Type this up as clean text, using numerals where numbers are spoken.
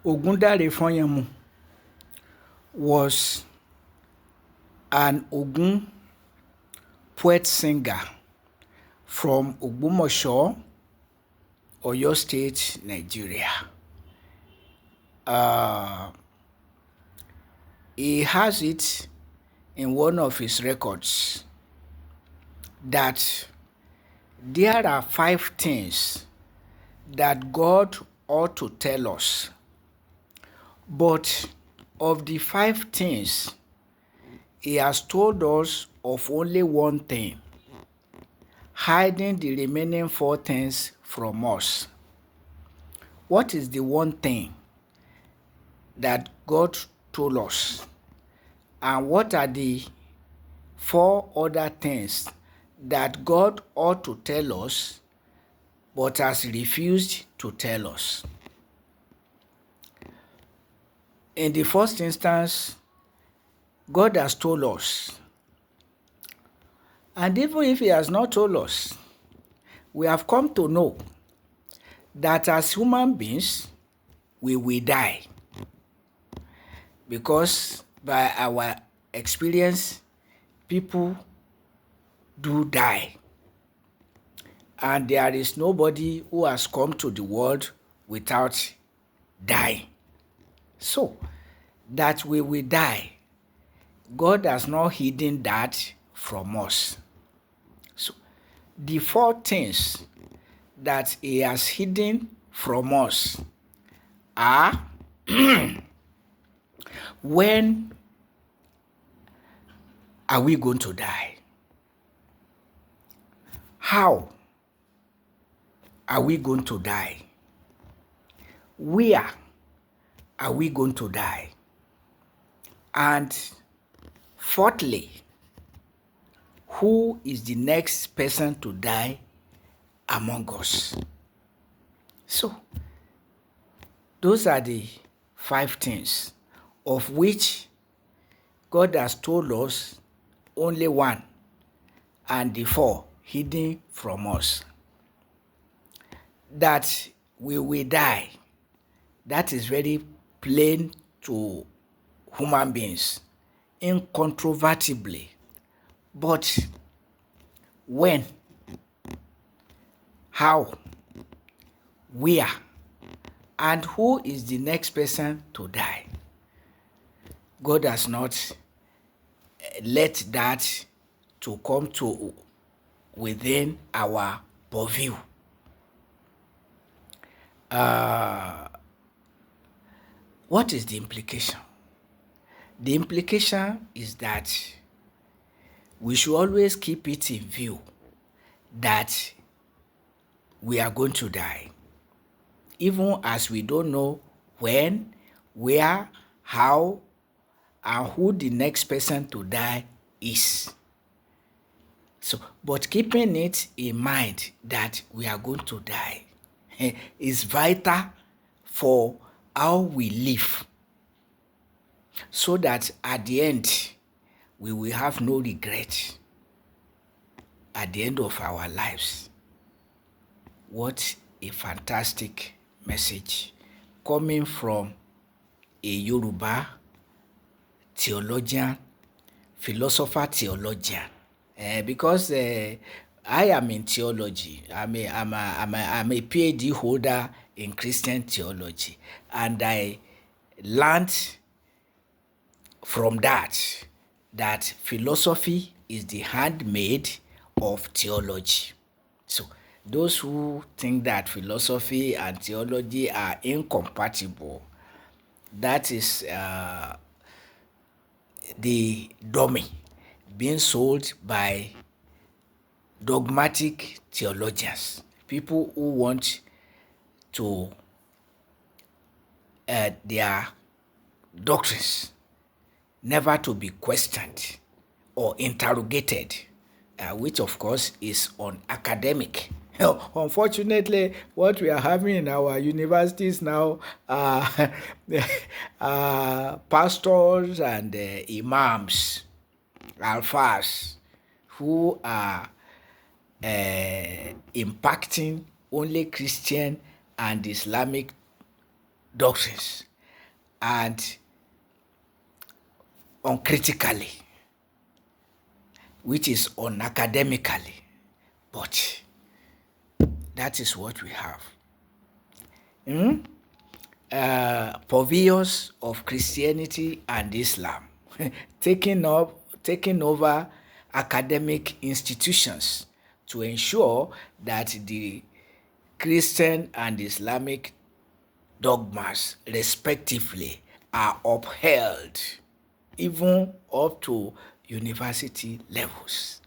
Ogundare Fọyanmu was an Ògún poet singer from Ogbomọṣọ, Oyo State, Nigeria. He has it in one of his records that there are 5 things that God ought to tell us, but of the 5 things, he has told us of only one thing, hiding the remaining 4 things from us. What is the one thing that God told us? And what are the 4 other things that God ought to tell us but has refused to tell us? In the first instance, God has told us. And even if he has not told us, we have come to know that as human beings, we will die. Because by our experience, people do die. And there is nobody who has come to the world without dying. So, that we will die, God has not hidden that from us. So, the 4 things that he has hidden from us are when are we going to die? How are we going to die? Where are we going to die? And fourthly, who is the next person to die among us? So, those are the 5 things of which God has told us only one, and the 4 hidden from us. That we will die. That is very plain to human beings, incontrovertibly. But when, how, where, and who is the next person to die? God has not let that to come to within our purview. What is the implication? The implication is that we should always keep it in view that we are going to die, even as we don't know when, where, how, and who the next person to die is. So, but keeping it in mind that we are going to die is vital for how we live, so that at the end we will have no regret at the end of our lives. What a fantastic message coming from a Yoruba theologian, philosopher theologian. Because I am in theology. I'm a PhD holder in Christian theology, and I learned from that philosophy is the handmaid of theology. So those who think that philosophy and theology are incompatible, that is the dummy being sold by dogmatic theologians, people who want to their doctrines never to be questioned or interrogated, which of course is unacademic. Unfortunately, what we are having in our universities now are pastors and imams, alfas, who are impacting only Christian and Islamic doctrines and uncritically, which is unacademically, but that is what we have. Purveyors of Christianity and Islam taking over academic institutions to ensure that the Christian and Islamic dogmas respectively are upheld even up to university levels.